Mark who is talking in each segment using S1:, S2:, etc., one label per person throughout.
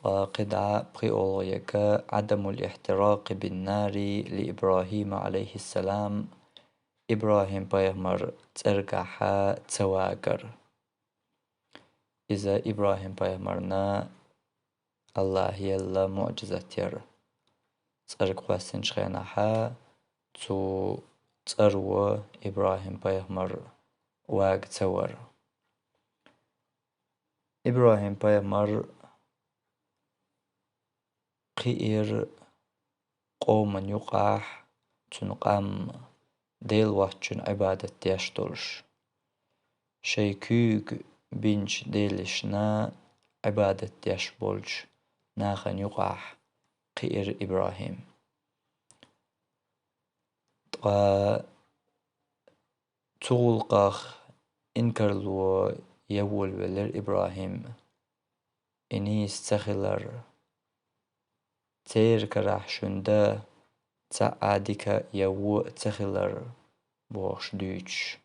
S1: قطعة بخيولوجيك عدم الاحتراق بالنار لإبراهيم عليه السلام. إبراهيم بيغمر ترقح تواقر. إذا إبراهيم بيغمرنا الله يلا معجزة ير ترق واسن شخينحا تو ترو إبراهيم بيغمر واق تور. إبراهيم بيغمر قير قوم يقاح تنقام ديل وحشن عبادة يشترش شيكوك بنش ديلشنا عبادة يشبولش ناخن يقاح قير إبراهيم. تغلقاخ إنكرلو يول ولر إبراهيم إنيس تخلر تير كراح شندا تعادك يو تخلر بوش دوش.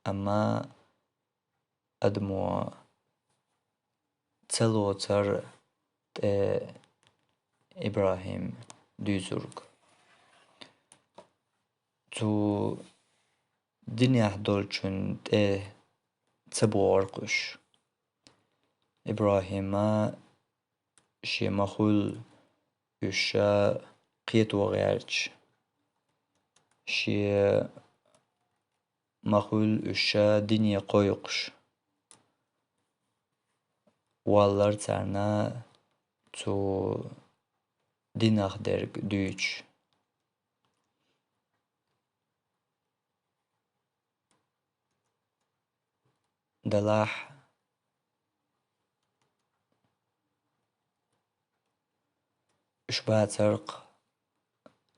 S1: أما أدمو تلوتر إبراهيم دوزرق تو دنيا دولشن تبورقش إبراهيم شي مخول يشا قيتو غيرش شي مخول يشا دنيا قويقش والر ترنا تو ديناخ درق دوش. دلاح إشبات سرق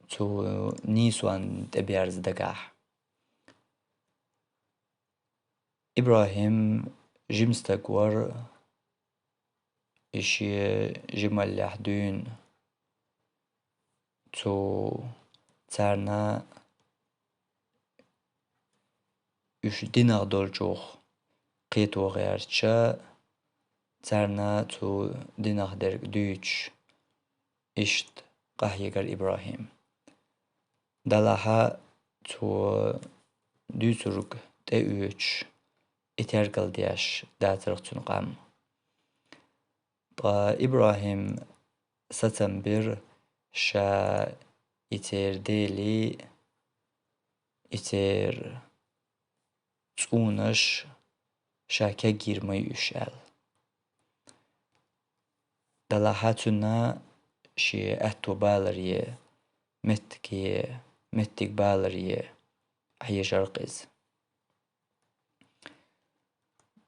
S1: تو نيسوان تبيارز دقاح. إبراهيم جمستقور إشي جمال لحدون تو تارنا إش ديناغ دولجوخ قيتو غيرتشا تارنا تو ديناغ درق دوش إشت قهيقر إبراهيم. دلاها تو دوسرق تأوش إترقل دياش داترق تنقام. إبراهيم ستنبر شا إتر ديلي إتر تونش شاكا جيرمي يشال. دلاحاتنا شي أهتو بالريه متك بالريه هي شرقز.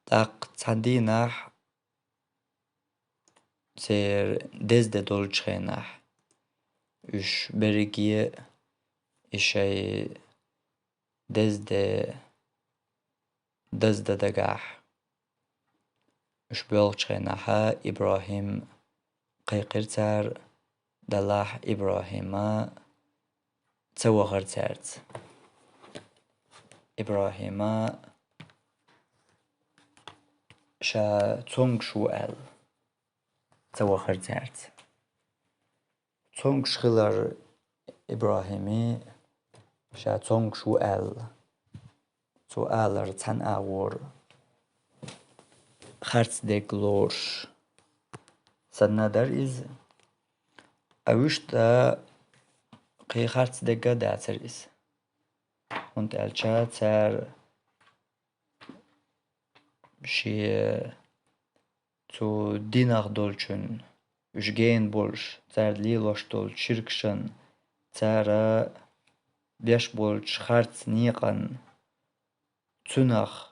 S1: تاق تعديناح سير دزد دولچخيناح إش بريكيه إشي دزد دقاح إش بيولچخيناحا إبراهيم قيقرتار دلاح إبراهيما توغرتارت. إبراهيما شا تونغ شوال توغرتارت. تونغ شخلر إبراهيمي شا تونغ شوال تو آلر تن آور خرت دقلورش سنادر إز أوشتا قي خرت دقا داتر إز und الچا شي تو ديناغ دولچن إش جين بولش ليلوش دول شركشن بيش بولش خرت نيقن تنخ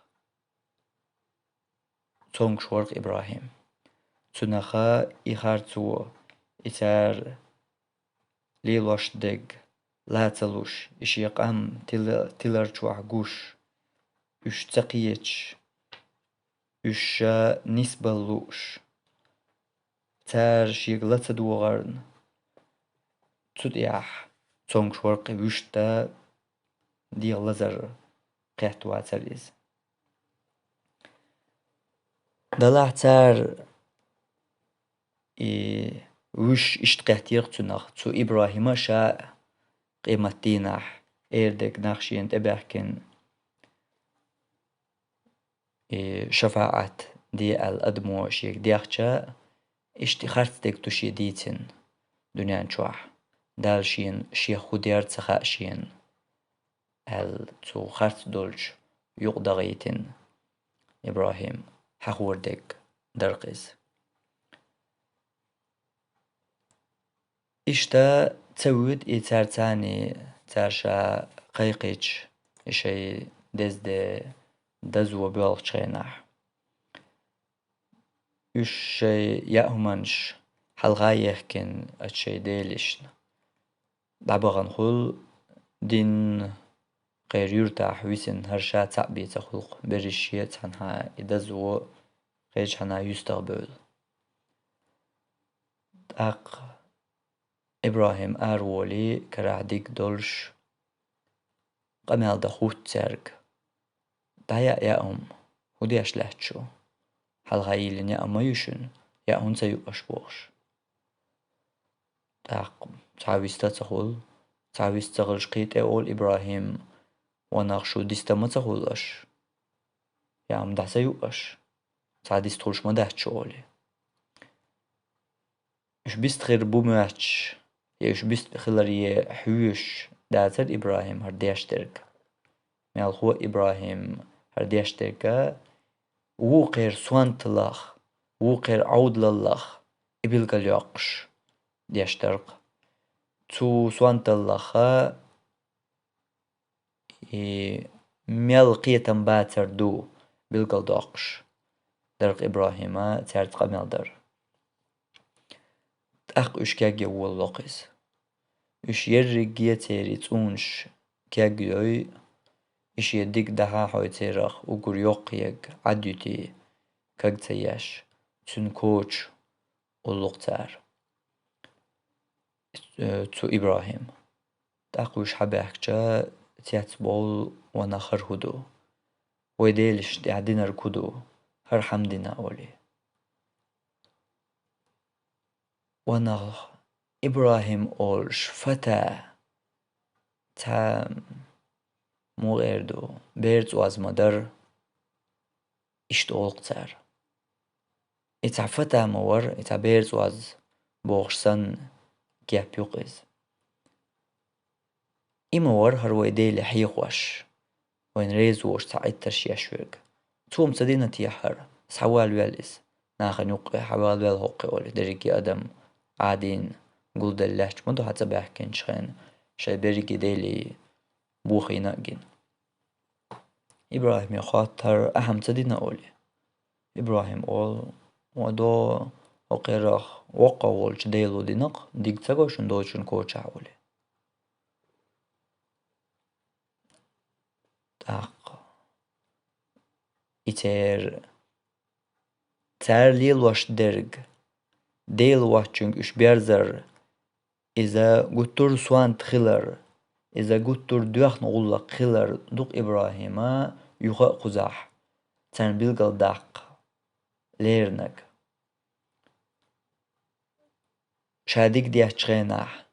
S1: تونغ شورق إبراهيم تنخا إخارتو إتار ليلوش دق لا تلوش إش يقام تلرچو عقوش إش تقيتش إش نسبلوش شيق لا تدوغرن تدياح تونغ شورق وشتا دي لزر قيحتوا تريز. دلاح وش اشتقتيق تنخ تو إبراهيم شاء قيمتينح إيردك نخشين تبهكن شفاعة دي الأدمو شيك ديخشا اشتخرتك تشي ديتن دنيا نشوح دالشين شيخ خديار تخاشين تو خرت دولش يقدغيتن إبراهيم حخوردك درقز إشتا تسود إتارتاني تاشا قيقيج إشي دزو بيالغ تشينح إشي يأهمنش حلغايهكن أتشي ديلشن دعبغن خل دين غير يرتاح ويسن هرشا تعبي تخلق بريشيت عنها إدزو غيج عنها يستقبل أق إبراهيم أرولي كرعديك دولش قمال دخوت ترك دايا يا وديش لحتشو حلغايلن يا أما يشن يا هنسا يقشبوش أق تعويستا تخل تعويستا غلش قيت أول إبراهيم وناقشو ديستا ما تخلش يا أم دحسا يقش تعديست خلش ما دحتشو أولي إش بيست خير بوماتش يش بيست خلري حوش داتر إبراهيم هرديشترك مال هو إبراهيم هرديشترك وقير سوانت الله وقير عود لله إبلغ اليقش ديشترك تو سوانت الله مال قيتم باتر دو بلغ الدقش درق إبراهيم تارت قمال در أخ إش كاجي أول لقيس إش يرجع تيري تونش كاجيوي إش يديك دها حوي تيرخ وقر يقيق عديتي كاج تياش تون كوتش ولقتار تو إبراهيم تأخوش حباك جا تياتبول ونخر هدو ويديلش تعدين ركودو هر حمدنا أولي ونخ إبراهيم أولش فتى تا مغيردو بيرت واز مدر إشت أولقتار إتا فتى مور إتا بيرت واز بوغشسن كياب يقز إمور هر ويديل حيقوش وين ريزوش تعيد تشيشوك توم تدينا تيحر سحوال واليس ناخن يقي حوال والهقي أولي دريكي أدم عادين قول دلهش مدو حتى بحكين شخين شاي بريكي ديلي بوخي ناقين إبراهيم يخاطر أهم تدينا أولي إبراهيم أول ودو وقيرخ وقا ولش ديلو دينق ديك تغوشن دوشن كوچا أولي تاق إتير تار ليل واش درج ديل واشنج إش بيرزر إذا قطر سوان تخلر إذا قطر دوخ نغلق خلر دوق إبراهيم يخا قزاح تان بلغل داق ليرنك شاديك ديح تشغيناح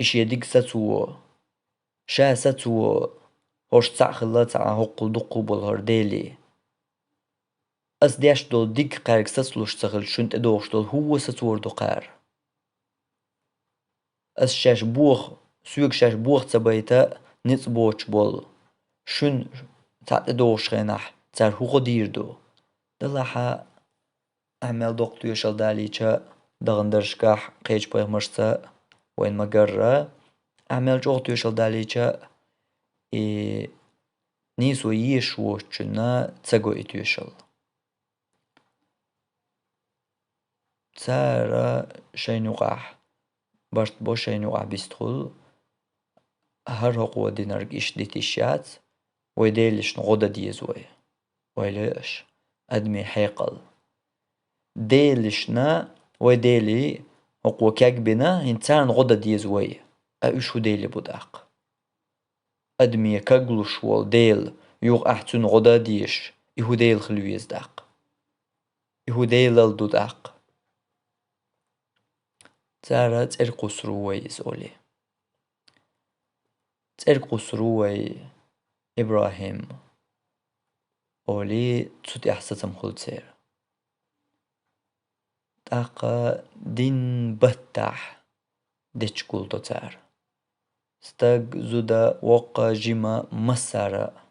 S1: إش يديك ستوو شا ستوو هوش تاع خلا تاع هقل دقو بالهر ديلي أس ديش دول ديك قارك ستلوش تغل شنت ادوش دول هو ستور دقار أس شاش بوخ سويك شاش بوخ تبايتا نت بوش بول شن تاع ادوش غيناح تاع هو ديردو دلحا أعمل دقتو يشال داليچا دغندرشكاح قيج بيغمرستا وين مقرر أعمل جوغتو يشال داليچا نيسو يشوشنا تساقو إتيوشل تسارا شينوقاح باشت بو شينوقاح بيستخل هر هقوة دينارك إش ديتيشات ويديلش نغودا ديزوي ويليش أدمي حيقل ديلشنا ويديلي هقوة كاكبنا هنتان نغودا ديزوي أشو ديلي بداق أدمي كاقلوش وال ديل يوغ أحتون غدا ديش إهو ديل خلويز داق إهو ديل الدو داق تارة ترقص روي زولي ترقص روي إبراهيم أولي تسوت أحسسم خلصير تاقا دين بتح ديش قولتو تار ستاق زودا وقا جيما مسارة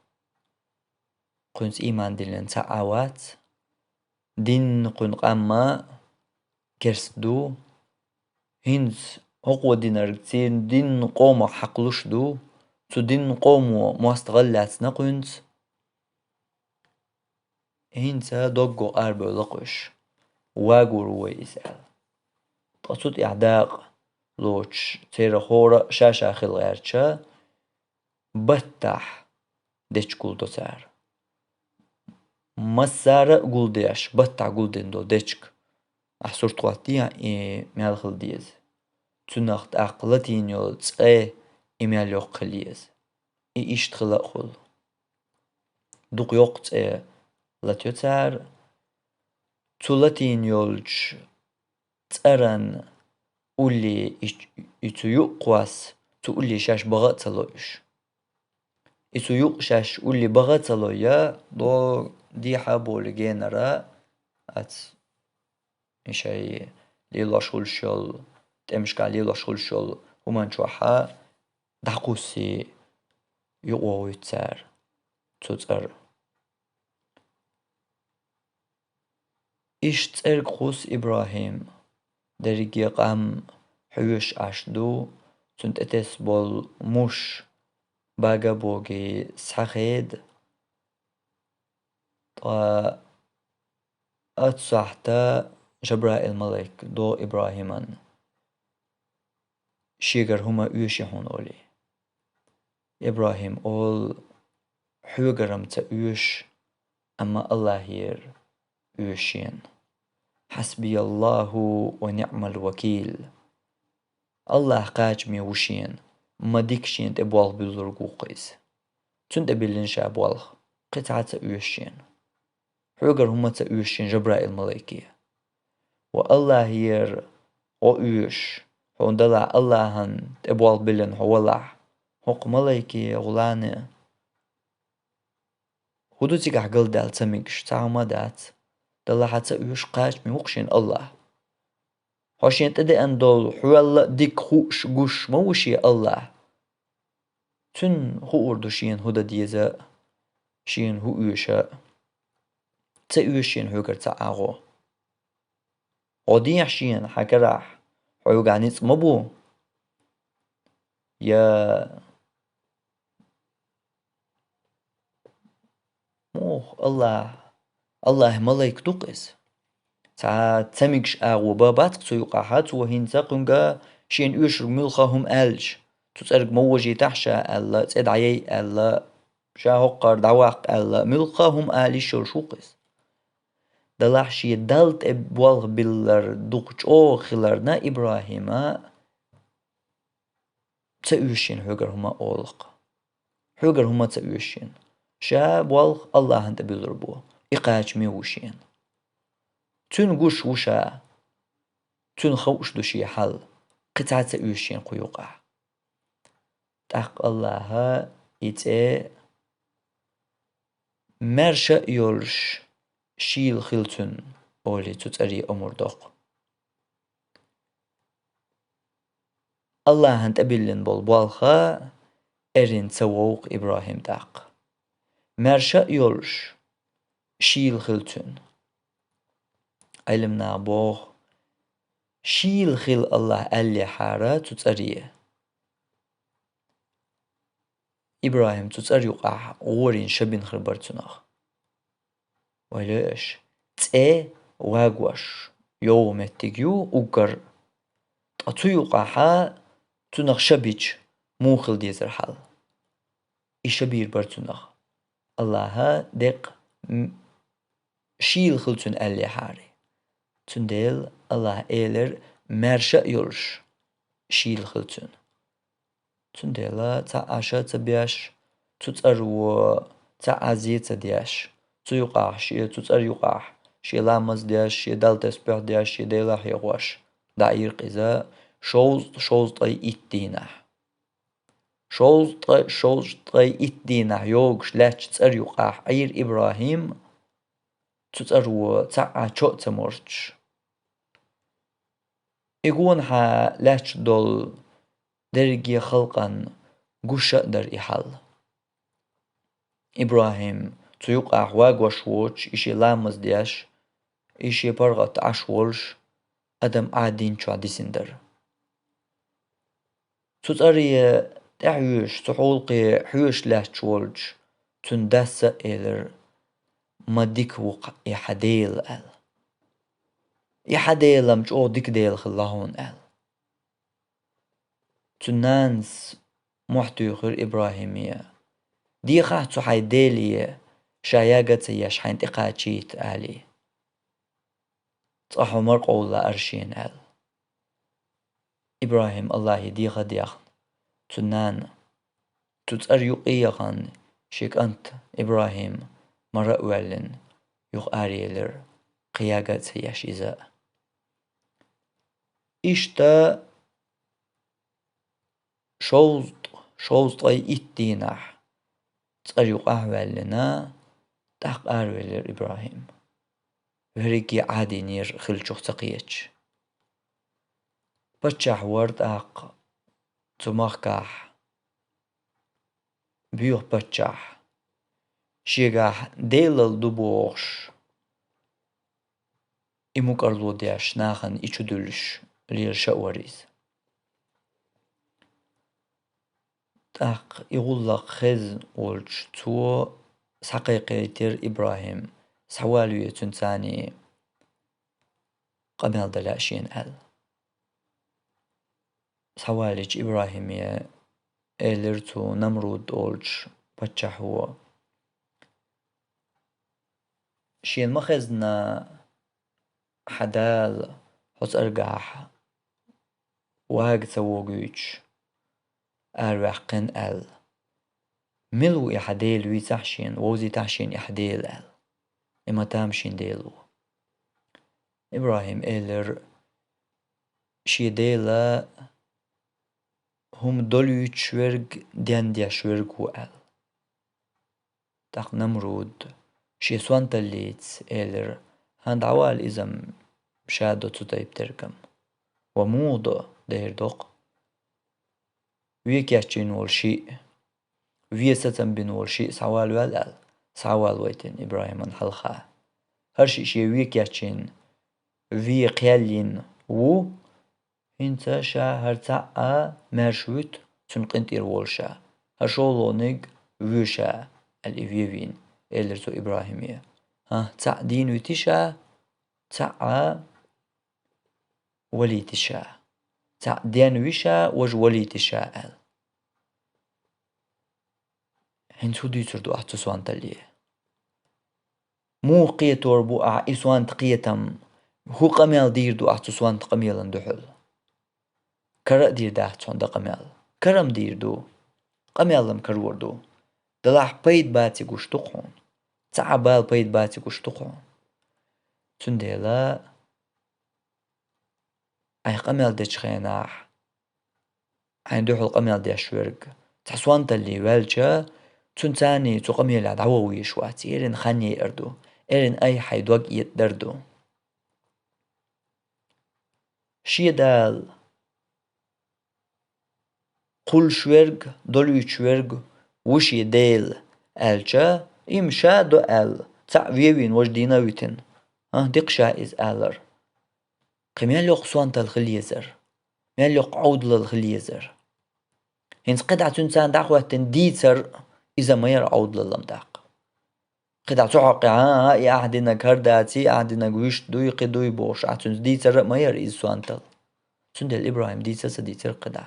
S1: قنس إيمان دلن تعاوات دين قن قاما كرسدو هنز هقوة دين ركتين دين قوم حقلوش دو تو دين قوم مواستغلات نقنس هنسا دوغو أربو لقش واغو روي إسال تقصد إعداق لوش تيرا خورا شاشا خلغارشا بتح ديش قولتو تار مسارة قولديش بتح قولدين دو ديشك أحسور تقواتيا ميالخل ديز تنخت أقلتين يول تسقى إميال يوق خليز إيش تخلق خل دوق يوق تسقى لاتيو تار تولتين يولج تسأرن أولي إتو يقواس تولي شاش بغات تلوش إتو يقشاش أولي بغات تلويا دو دي حابو لجينرا أت إشي ليلا شغل شغل تمشكا ليلا شغل شغل همان شوحا دحقوسي يقوى يتسار تسر إيش تسر قوس إبراهيم دريجي قام حيوش أشدو تنت أتس بول مش باقا بوغي سحخيد طا أتصحتا جبرائيل ملك دو إبراهيمان شيغر هما يوشيحون أولي إبراهيم أول حيوغرم تأيوش أما الله هير يوشين حسبي الله ونعم الوكيل الله قاجمي وشين ما ديكشين تبوالغ بلرقو قيس تنت بلن شابوالغ قطعة تأيوشين حوغر هما تأيوشين جبرائيل ملائكية والله هير وأيوش هون دلع الله هن تبوالغ بلن هولع هوق ملائكية غلاني هدو تيجح قل دال تميكش تعما دات دلع حتى أيوش قاجمي وقشين الله هاشين تدي أندول حوال ديك خوش قوش موشي الله تن هو أردو شين هدا ديزا شين هو يوشا تأيوشين هوكر تعاغو عديح شين حكراح حيوغ عنيس مبو يا موه الله ملايك دوقس تا تميكش آغو بابات تسويقا حات وهين تقنقا شين يوشر ملخهم ألج تسألك موجي تحشا ألا تدعي ألا شاهقر دواق ألا ملخهم آلي شرشوقس دلحشي دلت ابوالغ بلر دوقش او خلرنا إبراهيما تأيوشين حوغر هما أولق حوغر هما تأيوشين شا بوالغ الله انت بلر بو إقاج ميوشين تون قوش وشا تون خوش دوشي حل قطعة تأيوشين قيوقع تحق الله إتأ مرشا يولش شيل خلتن أولي تتأري أمور دوق الله هنت أبلن بالبالخا أرين تسووق إبراهيم داق مرشا يولش شيل خلتن علمنا بوه شيل خل الله ألي حارة تتأريه إبراهيم تتأري وقع غورين شبين خربرتناخ وليش تأ واغوش يوم تيجيو وقر تأتو وقع تنخ شبيج موخل ديزر حال إشبير برتناخ الله دق شيل خلتن ألي حاري تنديل الله إيلر مرشا يولش شيل خلتن تنديلا تا عشا تبياش تتأرو تا عزي تدياش تيوقع شي تتأر يوقع شي لامز دياش شي دالتس بيح دياش شي ديلا حيغواش دعير قيزا شوز طي إتينا شوز طي إتينا يوغش لاتش تسأر يقاح عير إبراهيم تسأرو تسعى شو تمرش يقول ها لاتش دول درجي خلقا قش در إحل إبراهيم تيقاح واق وشوش إشي لامز دياش إشي برغت عشولش أدم عادين شو عديسندر تسأري تعيش تحولقي حيوش لاتش ولج تندس إلر مديك وق يحديل أل يحديل مش ديك ديل خلاهون أل تنانس محتوخر إبراهيمية دي خاطو حيديلي شاياقة ياش حين تقاتشيت آلي صحو مرقولا أرشين أل إبراهيم الله يدي غديخن تنان تتأر يقيخن شيك أنت إبراهيم مرة أولن يق آريلر قياقة ياش إذا إشتا شوز طي إتينح تأريق أهوالنا تحق أهوالر إبراهيم وهريكي عادي نير خلشوخ تقيتش بچح ورد أق تمخكح بيوخ بچح شيغاح ديلل دبوغش إموك أرلو دياش ناخن إچدلش لير شاوريز تاق يغلق خز ولج تو سحقيقيتر إبراهيم سحوالي تنساني قبل دلاشين أل سحواليج إبراهيمية إلرتو نمرود أولج بچح هو شين مخزنا حدال حس أرقاح واق سووغيش أروحقن أل ملو إحديل وي تحشين ووزي تحشين إحديل أل إما تامشين ديلو إبراهيم إلر شي ديلا هم دولو شورغ ديان ديا شورغو أل تاق نمرود شي سوان تليتس إلر هند عوال إزم شادو تطيب تركم وموضو دير دوق ويكياتشين والشي ويستن بين والشي سعوال والأل سعوال ويتن إبراهيم الحلخة هرشي شي ويكياتشين وي قيالين و انت شا هرتاقا مرشوت تنقنت إرولشا هرشولونيق ويشا الإفيوين إلرتو إبراهيمية ها تاع دين ويتشا تاع وليتشا تاع دين ويشا وج وليتشا أل هنسو ديتر دو أحتو سوان تليه مو قيتور بو إسوان تقيتم هو قميل دير دو أحتو سوان تقميلا دحل كرا دير داحتون دا قميل كرم دير دو قميلم كرور دو دلاح بيد باتي قشتقون تعبال بيد باتي قشتقون تنديلا أي قميل ديش خيناح أي دوحل قميل ديش ورق تحسوان تلي والجا تنتاني تو قميل عدووي شواتي إيرين خاني إردو إيرين أي حيدوك يتدردو شي دال قل شورغ دولو شورغ وشي ديل ألجا إمشا دو أل تاع ويوين وش دينا ويتن ديقشا إز ألر قميال يوق سوانتا الخليزر ميال يوق عودل الخليزر هنس قدع تنسان داخواتن ديتر إذا ما ير عودل اللمداق قدع تعقي يا أحدنا كرداتي أحدنا قويش دوي قدوي بوش عتنس ديتر ما ير إز سوانتل سندل إبراهيم ديتر سديتر قدع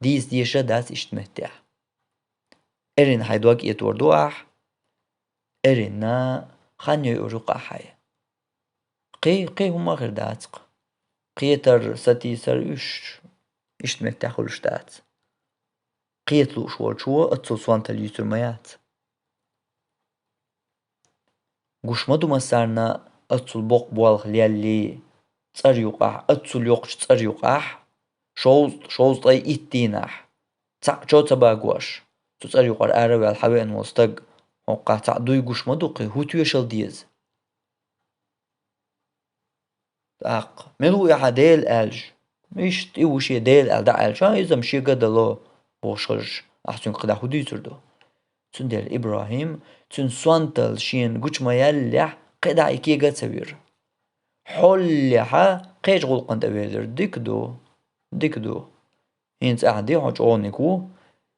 S1: ديس ديشا داس اشتمتح إرين حيدواك يتوردوح إرينا خانيو يورقا حي قي هما غير داتق قيتر ستيسر اشتمتح خلوش دات قيتلو شو أتصل سوانت اليوتر ميات قوش مدو مسارنا أتصل بوق بوالخ ليالي تصر يقاح أتصل يوقش تصر يقاح شوز طي إتيناح شو تباقوش تسأل يقر أعرب الحبين وستق وقع تعدو يقوش مدوقي هو تيشل ديز ملو يحديل ألج مش تيوشي ديل أل دا ألج إذا مشي قد الله بوشخرج أحسن قد أخو دي تردو تندل إبراهيم تن سوانتل شين قوش ما يلح قد عيكي قد سبير حلحا قيش غلقن تبيلر ديكدو هينز أعدي حج أونيكو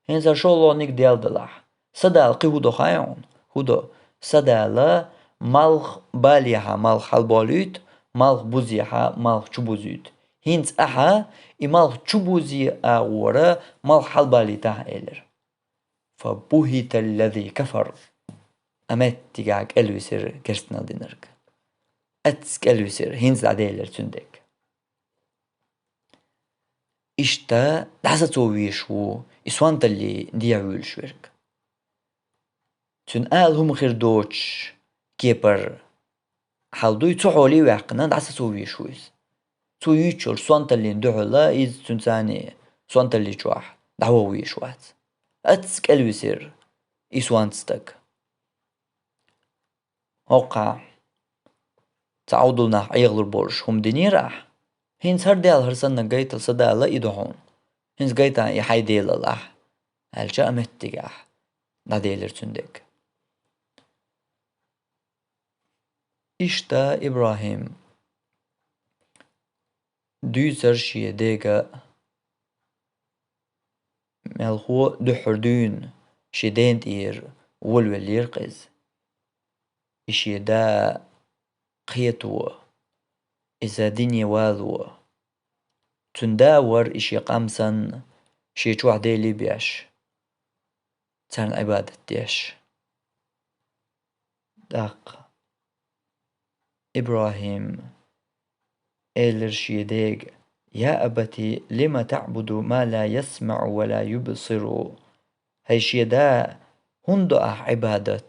S1: هينز شولونيك ديال دلح سدال قي هدو خايون هدو سدال مالخ باليها مالخ الباليت مالخ بوزيها مالخ چوبوزيت هينز أحا مالخ چوبوزي أغورا مالخ الباليتها إلر فبهت الذي كفر أمت تيجاك ألوسر كرستنا دينرك أتسك ألوسر هينز عديلر تندك إشتا دحسة توويشو إسوانت اللي ديعول شويرك تن هم خير دوتش كيبر حالدوي تحولي ويحقنا دحسة توويشويز تويتشور سوانت اللي ندوحلا إز تنساني سوانت اللي جواح دعوة ويشوات أتسك ألوسر إسوانتستك هوقع تعودلنا عيغلر بورش هم ديني راح هينز هر ديال هرسنا قيت الصدا لا يدهون هينز قيتا يحي ديل الله هالجا متقاح ناديلر تندك إشتا إبراهيم دوزر شي ديقا ملخو دحردون شدين تير والولير قز إشي دا قيتو إذا دنيا واذو تنداور إشي قامسن شي جوع ديلي بيش تان عبادة ديش داق إبراهيم إلر شي ديق يا أبتي لما تعبد ما لا يسمع ولا يبصر هاي شي دا هندو عبادة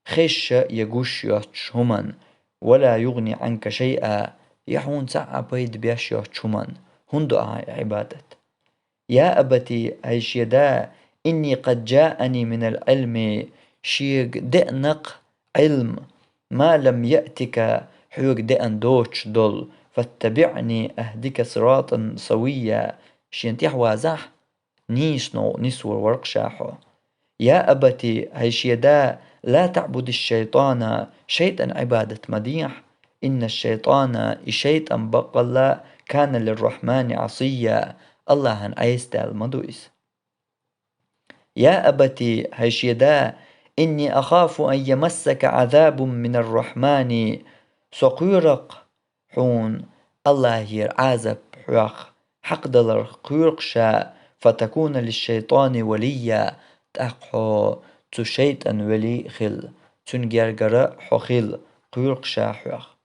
S1: خش يقوش يتشهمن ولا يغني عنك شيئا يحون ساعة بيد بيش يتشهمن هندو عبادة يا أبتي هاي شي دا إني قد جاءني من العلم شيق دئنق علم ما لم يأتك حيوك دئن دوش دول فاتبعني أهدك صراطا سويا شينتيح وازح نيشنو نسور ورق شاحو يا أبتي هاي شيدا لا تعبد الشيطان شيطا عبادة مديح إن الشيطان شيطا بقلا كان للرحمن عصيا الله عيست المدويس يا أبتي هاي شيدا إني أخاف أن يمسك عذاب من الرحمن سقيرق حون الله يرعازب حياخ حق دلر قيرقشا فتكون للشيطان وليا تأقحو تو شيطان ولي خل تنجرجر حخل قيرقشا حياخ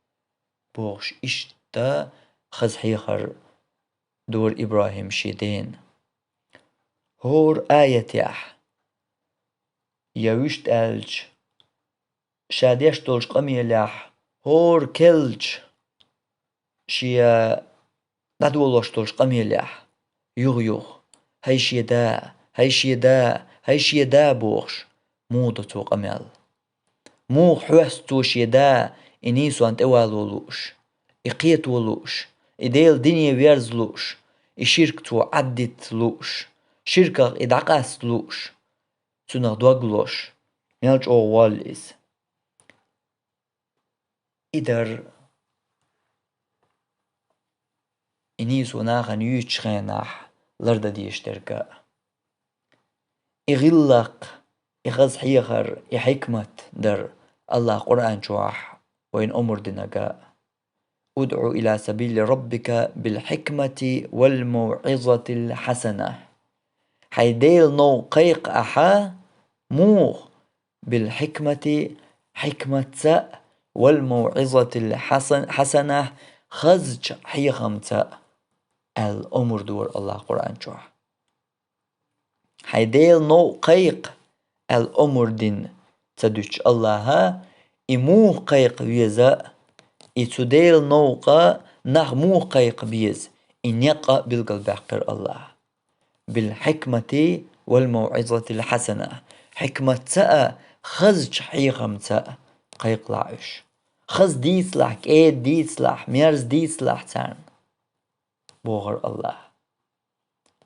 S1: بوغش إشتا خزحيخر دور إبراهيم شيدين هور آية يح يوشت ألج شاديش دولش قمي لح هور كلج شيا ندولش دولش قمي لح يغ هاي شيدا بوغش مودتو قميل مو حوستو شيدا إنيسو أنت أوالولوش إقيتولوش إديل دنيا ويرزلوش إشيركتو عدتلوش شركة إدعقاستلوش تنغ دوغلوش ميلج أواليز إدر إنيسو ناخن يوتشخيناح لردا ديشتركا إغلق إخز حيخر إحكمة در الله قرآن شواح وإن أمر دنقا ادعو إلى سبيل ربك بالحكمة والموعظة الحسنة حيديل نو قيق أحا موخ بالحكمة حكمة والموعظة الحسنة خزج حيخمت الأمر دور الله قرآن شواح حيديل نو قيق الأمر دين تدوش الله إمو قيق بيزا إتديل نوقا نغمو قيق بيز إن يقع بالقلب أحقر الله بالحكمة والموعظة الحسنة حكمة تأ خزج حيخم تأ قيق لعش خز ديسلح كيد ديسلح ميرز ديسلح تان بوغر الله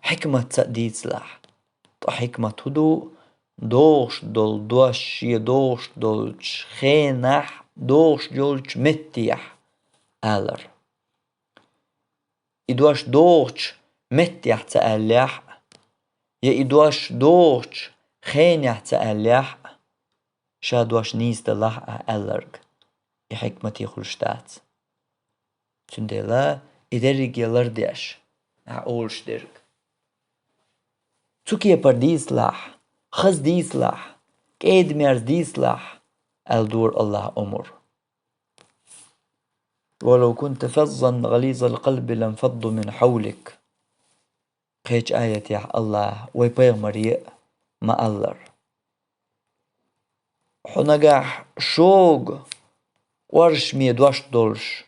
S1: حكمة تأ ديسلح حكمة هدو دوش دول دوش يدوش دولش خينح دوش جولش متيح آلر إدواش دوش متيح تأليح يا إدواش دوش خينح تأليح شادواش نيز دلح آلرغ يحكمتي خلشتات تندلا إدرق يلرديش أولش درق تسوكي بر ديسلح خز ديسلح كيد ميرز ديسلح الدور الله أمر ولو كنت فظا غليظ القلب لانفضوا من حولك قيج آية يا الله ويبيغمري ما ألر حنقاح شوق ورش ميدوش دولش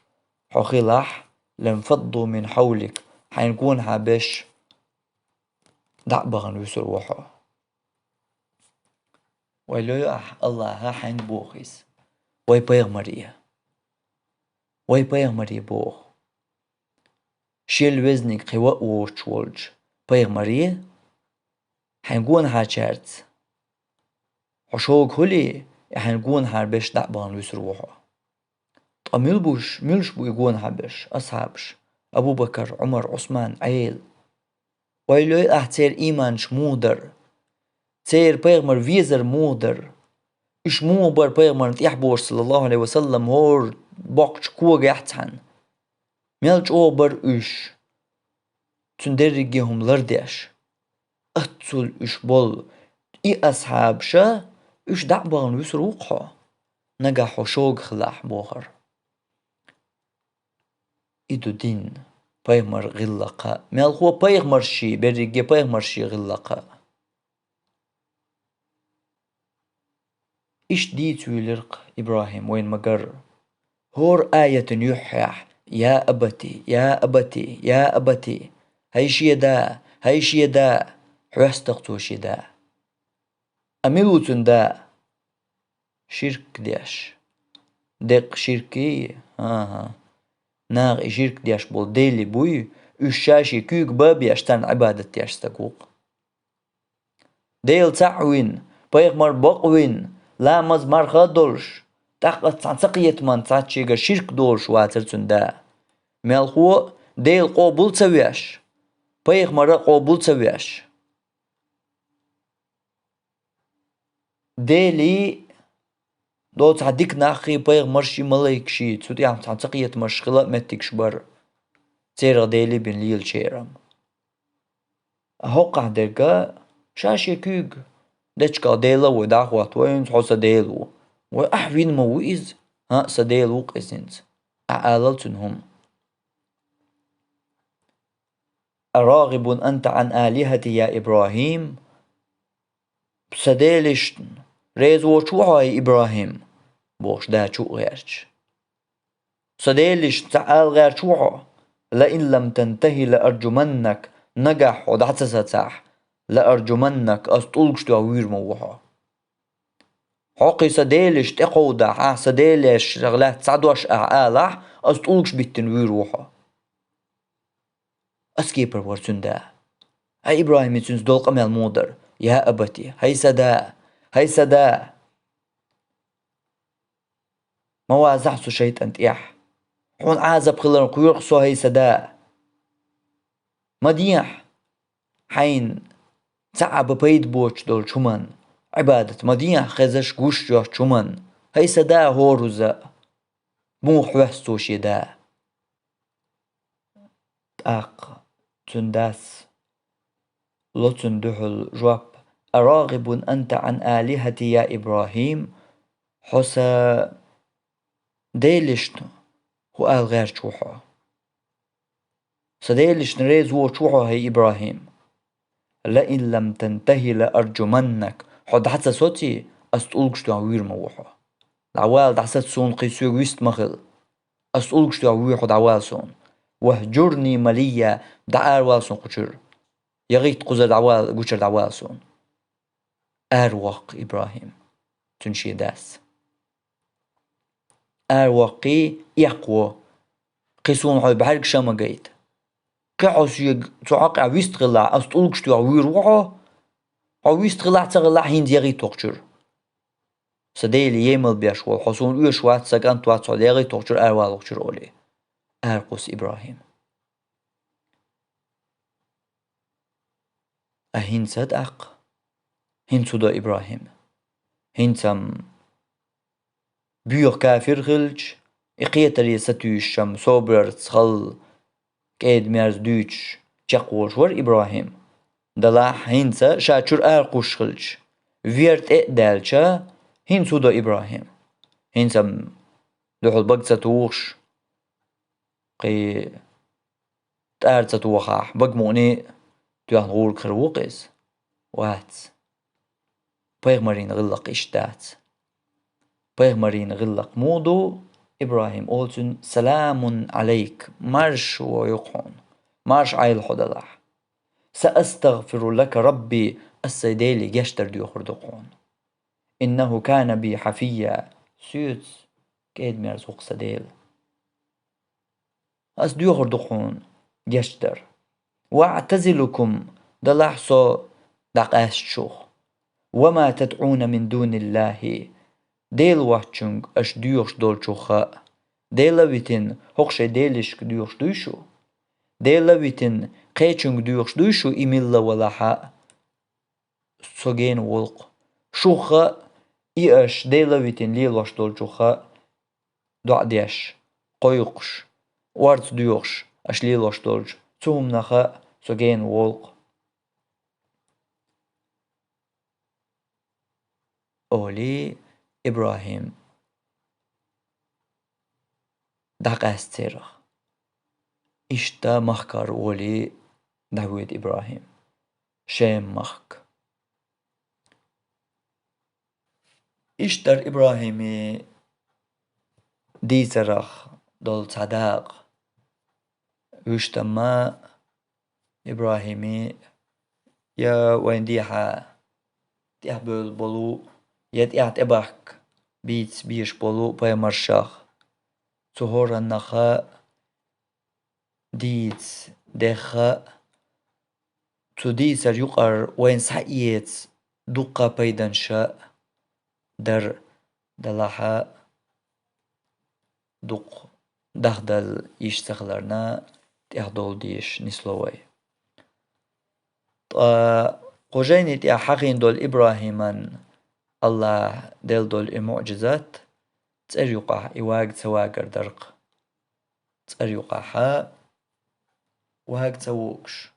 S1: حخيلح لانفضوا من حولك حينكون حابش دعبغن ويسروحه ولو الله ها حين بوخيس ويبيغمري بوخ شيل وزنك خواء ووش ولج بيغمري حينكون هاتشارت حشوق هلي حينكون هاربش دعبغن ويسروحه ملش بو يكون هابش أصحابش أبو بكر عمر عثمان عيل ويلو أحتير إيمانش مودر تير بيغمر فيزر مودر إش موبر بيغمر نتيحبور صلى الله عليه وسلم هور بوقش كوغ يحتحن ميلج أوبر إش تندرجيهم لرديش أتسل إش بول إي أصحابشا إش دعبغن ويسروقها نجحو شوق خلاح بوغر إدو دين بيغمر غلقا ميل هو بيغمر شي بريجي بيغمر شي غلقا إيش ديت ويلرق إبراهيم وين مقر هور آية يحيح يا أبتي يا أبتي يا أبتي هيش يدا حوستقتوش يدا أميوتن دا شرك ديش دق شركي ناغ شرك ديش بول ديلي بوي الشاشي كيك بابي أشتان عبادة ديش تقوق ديل تعوين بيغمر بقوين لا مزمار خدولش تحقت تسقية من تساتشيغا شرك دولش واترتن دا ميلخو ديل قبول تسويش بيغمر قبول تسويش ديلي دو تعديك ناخي بيغمر شي ملايك شي تسودي عم تسقية مشغلة متك شبر تيرغ ديلي بن ليل شيرم هوقع درقا شاشي كيك دچكا ديلا وداخوات وين حوسا ديلو وأحوين مويز سديلو قسنت أعاللتنهم أراغب أنت عن آلهتي يا إبراهيم سديلش ريز وشوها يا إبراهيم بوش دا شو غيرش سديلش تعال غير شوها لئن لم تنتهي لأرجمنك نجح ودعت ستاح لأرجمنك أستولكش دوير موها حقي سديلش تقودا سديلش شغلات صعدوش أعالح أستولكش بالتنوير روحا أسكيبر ورسندا هاي إبراهيم يتنز دول قمال مودر يا أبتي هاي سدا ما وازحسو شيت أنت إيح حون عازب خلنا قيرقصو هاي سدا مديح حين تعب بيد بوش دول شمان عبادة مديح خزش قوش جوش شمان هاي سدا هوروزا موح وحسو شدا تاق تنداس لطن دحل جواب أراغب أنت عن آلهتي يا إبراهيم حسا ديلشت هو آل غير شوحا سديلش نريز هو شوحا هي إبراهيم لئن لم تنتهي لأرجمنك حد حتى صوتي أستقولكش تعوير موحا العوال دعسات سون قيسوغ ويست مخل أستقولكش تعوير حد عوال سون وهجرني مليا دعار والسون قشر يغيت قزر دعوال قشر دعوالسون أروق إبراهيم تنشي داس أروقي يقوى قيسون هاي بحرك شما قيت كعوس تعاق عويست غلا أستولكش تو عويروعه عويست غلا تغلا هين يغيت تقشر سديلي يمل بيش وحصون ويشوات سكان توات صليغي تقشر أروال قشر أولي أرقص إبراهيم أهين صدق هين صدا إبراهيم هين سم بيوخ كافر خلج إقيتري ستوشم صبر تخل كيد ميرز دوش جاقوش ور إبراهيم دلاح هينسا شاتشور أرقوش خلج فيرت دالشا هين صدا إبراهيم هينسم لحل بقسة توخش قي تارسة توخاح بقموني تيان غور خروقس وات بيغمرين غلق إشتات بيغمرين غلق مودو إبراهيم أولتن سلام عليك مرش ويقحون مرش عيل حدلح سأستغفر لك ربي السيديلي جشتر ديو خردقون إنه كان بي حفيا سيوت كيد مرزوق سديل أس ديو خردقون جشتر واعتزلكم دلحصو دقاس شوخ وما تدعون من دون الله ديل واتشنج أش ديوش دول شوخا ديلا ويتن هقش ديلش ديوش دوشو ديلا ويتن قيچنج ديوش دوشو إميلا ولاحا سوغين ولق شوخا إيش ديلا ويتن ليلوش دول شوخا دع ديش قيقش وارت ديوش أش ليلوش دولج توم نخا سوغين ولق أولي إبراهيم دقاس تيرخ إشتا مخكر أولي داوود إبراهيم شام مخك إشتر إبراهيمي دي سرخ دول صداق وشتما إبراهيمي يا وين ديها تيحبل بولو يد إعت إباك بيت بيش بولو باي مرشاخ تهور النخا ديت دخا تدي سر يقر وين سحيت دقة بيدنشا در دلحا دق دخدل يشتغلرنا تحدول ديش نسلوي قجيني تي حقين دول إبراهيما الله دل دول المعجزات تسريقا إواج تواجر درق تسريقا حا وهاج تسوقش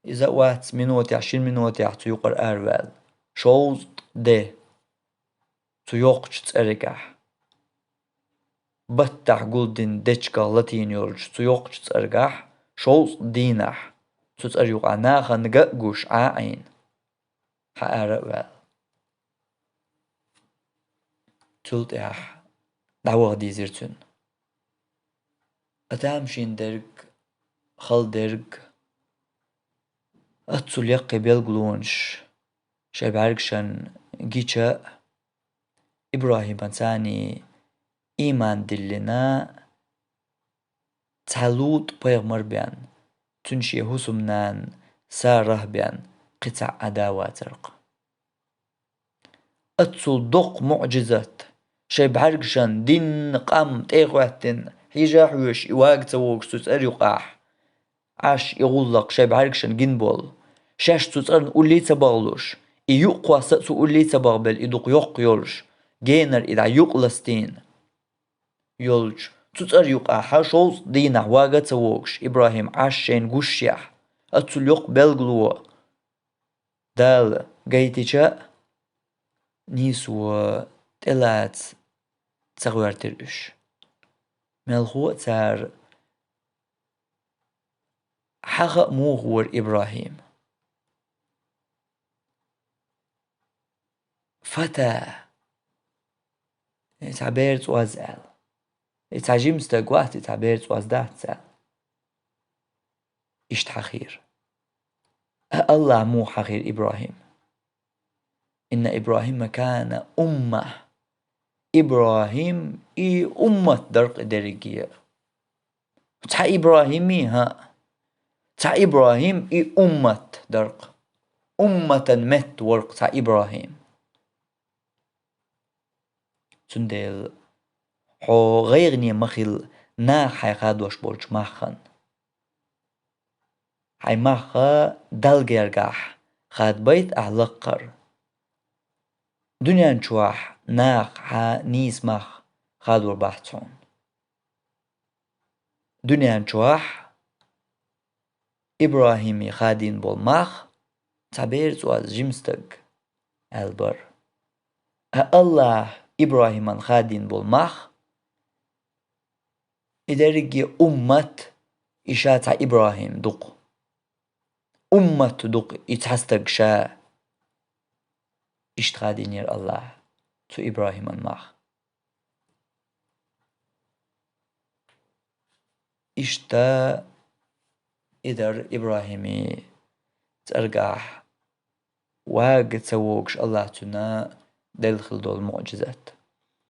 S1: إذا وقت منوتي 20 منوتي تيقر أروال شوز ده تيوقش تسرقح بتح قلدن ديشكا لاتين يولج تيوقش تسرقح شوز دينح تسريقا ناخا نقاقوش عاين حا أروال تلت إح دعوة دي زيرتون أتامشين درق خل درق أتسول يقي بيلقلونش شايب عرقشان جيشا إبراهيم بانساني إيمان دلنا تعلوت بيغمر بيان تنشي هسمنان ساره بيان قطع عداوات رق أتسول دق معجزات شايب عرقشان دين قام تيغواتن حيجا حوش إواق تسووش تسأل يقاح عاش يغلق شايب عرقشان جنبول شاش تسأل أولي تبغلوش يقوى سأسو أولي تبغبل إدوق يق يولش جينر إذا يقلستين يولش تسأل يقع حاشوز دينا واغا تسووش إبراهيم عاشين قشيح أتسل يق بلغلو دال جايتيشا نيسو تلات تغوير ترش ملخو تار حق موغور إبراهيم فتى تعبيرت وازال تعجيم استقوات تعبيرت وازدات سال إشت حخير الله مو حخير إبراهيم إن إبراهيم كان أمة إبراهيم أمة درق درجية تح إبراهيمي ها تح إبراهيم أمة درق أمة مت ورق تح إبراهيم سندل حو غيرني مخيل نا حيقاد وش بولش مخن حي مخا دلجرجح خاد بيت أهلقر دنيا نشوح ناق ها نيس مخ خادور بحثون دنيا نشوح إبراهيمي خادين بول مخ تعبير زواز جمستق البر الله إبراهيم خادين بول مخ إدرجي أمة إشاة إبراهيم دق أمة دق يتحستق شا إشتغادين ير الله تو إبراهيم المخ إشتا إدر إبراهيمي ترجح واجد سووكش الله تنا دلخل دول معجزات